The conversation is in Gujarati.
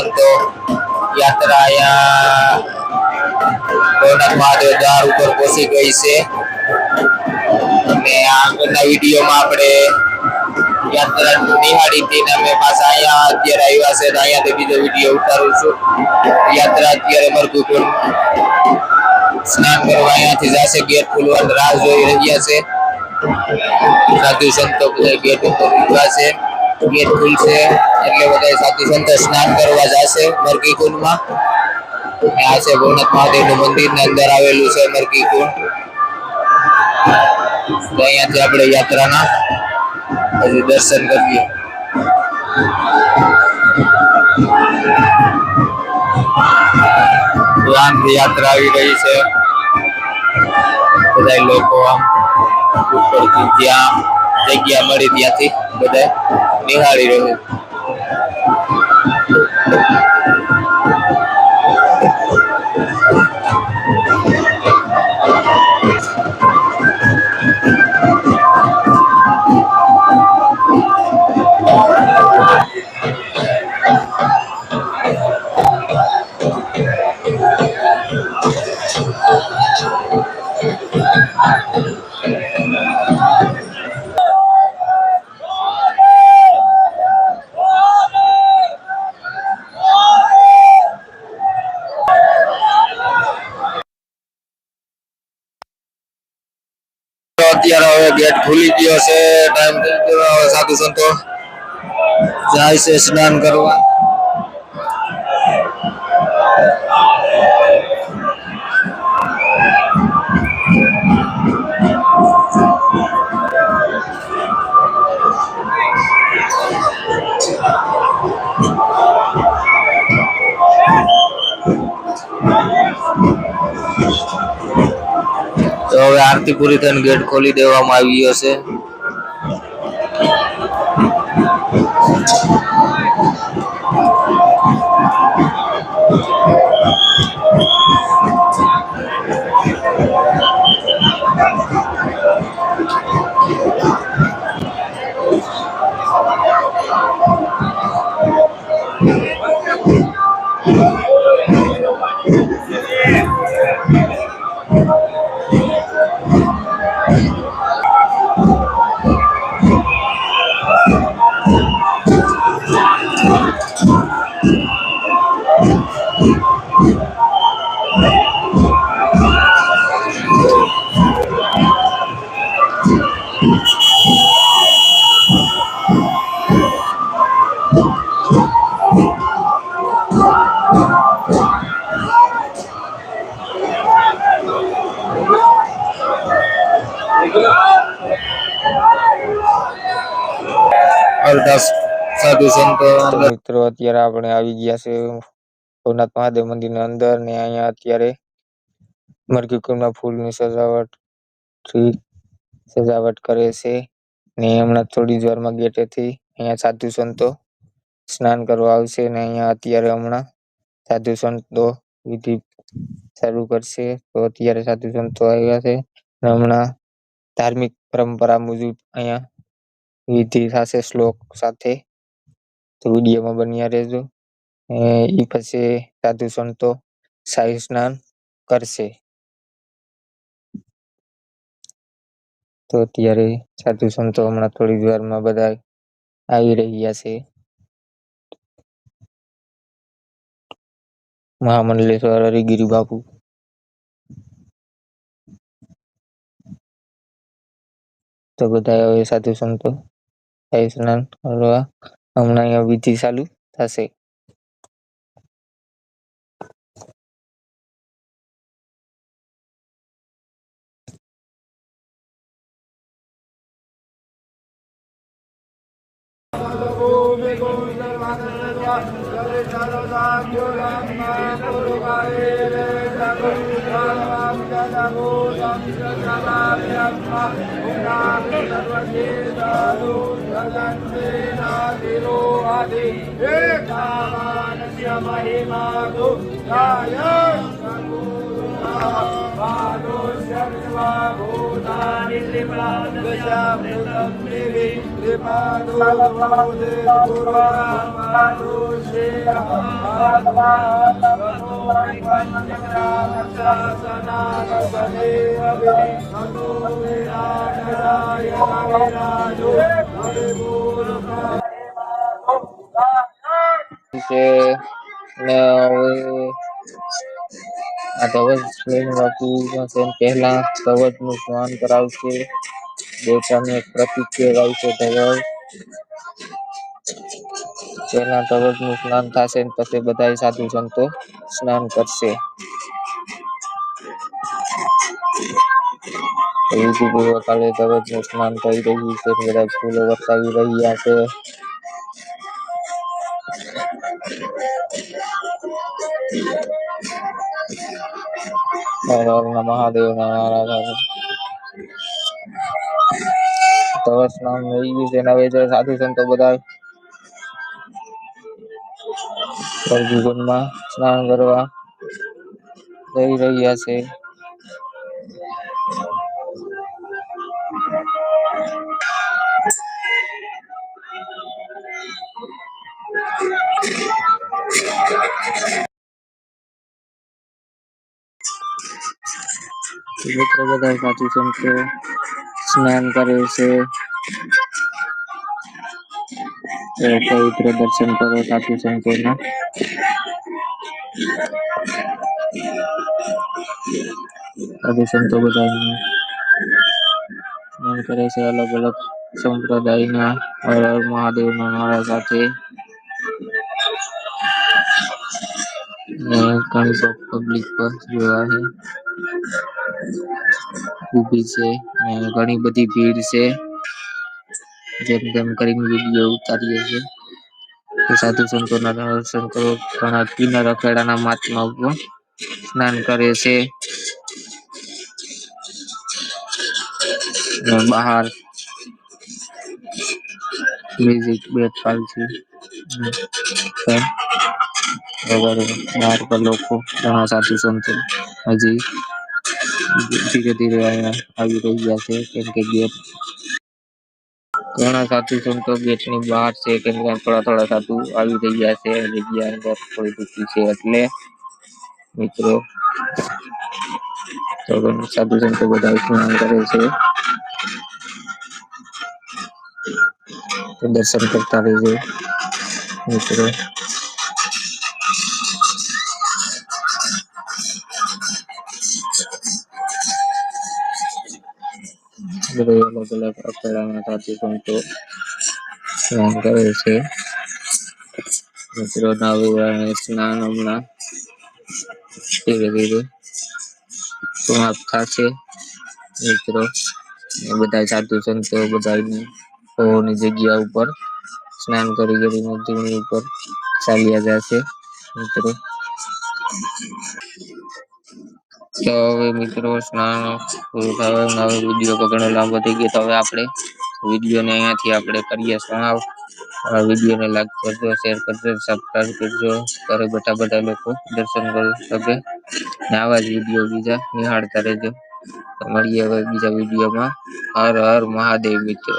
સંતો યાત્રા અહીંયા ભવનાથ મહાદેવ દ્વાર ઉપર પહોંચી ગઈ છે અને આગળના વિડીયોમાં આપણે યાત્રા નિહાળી હતી ને અમે પાછા અહીંયા અત્યારે આવ્યા છે. અહીંયાથી બીજો વિડીયો ઉતારું છું. યાત્રા અત્યારે મરઘુકુંડ સ્નાન કરવા અહીંયાથી જશે. ગેટ ખુલવાની રાહ જોઈ રહ્યા છે. સાધુ સંતો બધા ગેટ ઉપર ઉભા છે. ગેટ ખુલશે એટલે બધા સાધુ સંતો સ્નાન કરવા જશે મરઘી કુંડમાં. આ છે ભવનાથ મહાદેવનું મંદિર ને અંદર આવેલું છે મરઘી કુંડ. તો અહીંયાથી આપણે યાત્રાના હજી દર્શન કરીએ. આમથી યાત્રા આવી રહી છે. બધા લોકો આમ ઉપરથી જ્યાં જગ્યા મળી ત્યાંથી બધા નિહાળી રહ્યું. અત્યારે હવે ગેટ ખુલી ગયો છે. ટાઈમ થઈ ગયો. સાધુ સંતો જાય છે સ્નાન કરવા. તો હવે આરતી પૂરી થઈને ગેટ ખોલી દેવામાં આવી ગયો છે. સાધુ સંતો મિત્રો અત્યારે આપણે આવી ગયા છે ભવનાથ મહાદેવ મંદિર ની અંદર ને અહીંયા અત્યારે મરઘી કુંડમાં ફૂલની સજાવટ કરે છે ને હમણાં થોડી જ વારમાં ગેટેથી અહીંયા સાધુ સંતો સ્નાન કરવા આવશે ને અહીંયા અત્યારે હમણાં સાધુ સંતો વિધિ ચાલુ કરશે. તો અત્યારે સાધુ સંતો આવ્યા છે ને હમણાં ધાર્મિક પરંપરા મુજબ અહીંયા વિધિ થશે શ્લોક સાથે. તો વિડીયોમાં બન્યા રહેજો. એ પછી સાધુ સંતો શાહી સ્નાન કરશે. તો અત્યારે સાધુ સંતો હમણાં થોડી જ વારમાં બધા આવી રહ્યા છે. મહામંડલેશ્વર હરિગીરી બાપુ તો બધા હવે સાધુ સંતો શાહી સ્નાન કરવા હમણાં અહીંયા વિધિ ચાલુ થશે. છે ને હવે આ ધવજ બાકી પહેલા ધવજ નું સ્નાન કરાવશે. દેવતાનું એક પ્રતીક કહેવાય છે ધવજ. પહેલા ધવજ નું સ્નાન થશે પછી બધા સાધુ સંતો સ્નાન કરશે. કાલે ધવજ નું સ્નાન થઈ રહ્યું છે. બધા ફૂલો વરસાવી રહ્યા છે. હર હર મહાદેવ નારાયણ. ધવજ સ્નાન થઈ ગયું છે. હવે સાધુ સંતો બધા જીવનમાં સ્નાન કરવા જઈ રહ્યા છે. મિત્રો બધા સાધુ સંતો સ્નાન કરે છે. પવિત્ર દર્શન કરો સાધુ સંતોના. સાધુ સંતો બધા સ્નાન કરે છે અલગ અલગ સંપ્રદાયના. હર હર મહાદેવ ના નારા સાથે ઘણી પબ્લિક પર જોવા છે ઊભી છે અને ઘણી બધી ભીડ છે. જેમ તેમ કરીને વિડીયો ઉતારીએ છે. સાધુ સંતોના દર્શન કરો. ઘણા કિન્નર અખાડાના મહાત્મા ઉપર સ્નાન કરે છે. બહાર મ્યુઝિક બેઠાલ છે. બહાર પર લોકો ઘણા સાધુ સંતો હજી ધીરે ધીરે આવી રહ્યા છે. કેમ કે ઘણા સાધુ સંતો ગેટની બહાર છે. કેમ કે થોડા થોડા સાધુ આવી રહ્યા છે. જગ્યા અંદર થોડી દૂકી છે એટલે મિત્રો સાધુ સંતો બધા સ્નાન કરે છે. દર્શન કરતા રહેજો મિત્રો. અલગ અલગ અખાડાના સાધુ સંતો સ્નાન કરે છે. મિત્રો સ્નાન હમણાં ધીરે ધીરે સમાપ્ત થશે. મિત્રો બધા સાધુ સંતો બધાની જગ્યા ઉપર સ્નાન કરી ધૂણી ઉપર ચાલ્યા જશે મિત્રો. તો હવે મિત્રો સ્નાન પૂરું થયું. હવે વિડીયો ઘણો લાંબો થઈ ગયો તો હવે આપણે વિડીયોને અહીંયાથી આપણે કરીએ સમાપ્ત. વિડીયોને લાઈક કરજો, શેર કરજો, સબસ્ક્રાઇબ કરજો. ઘરે બધા લોકો દર્શન કરી શકે ને આવા જ વિડીયો બીજા નિહાળતા રહેજો. તો મળીએ હવે બીજા વિડીયોમાં. હર હર મહાદેવ મિત્રો.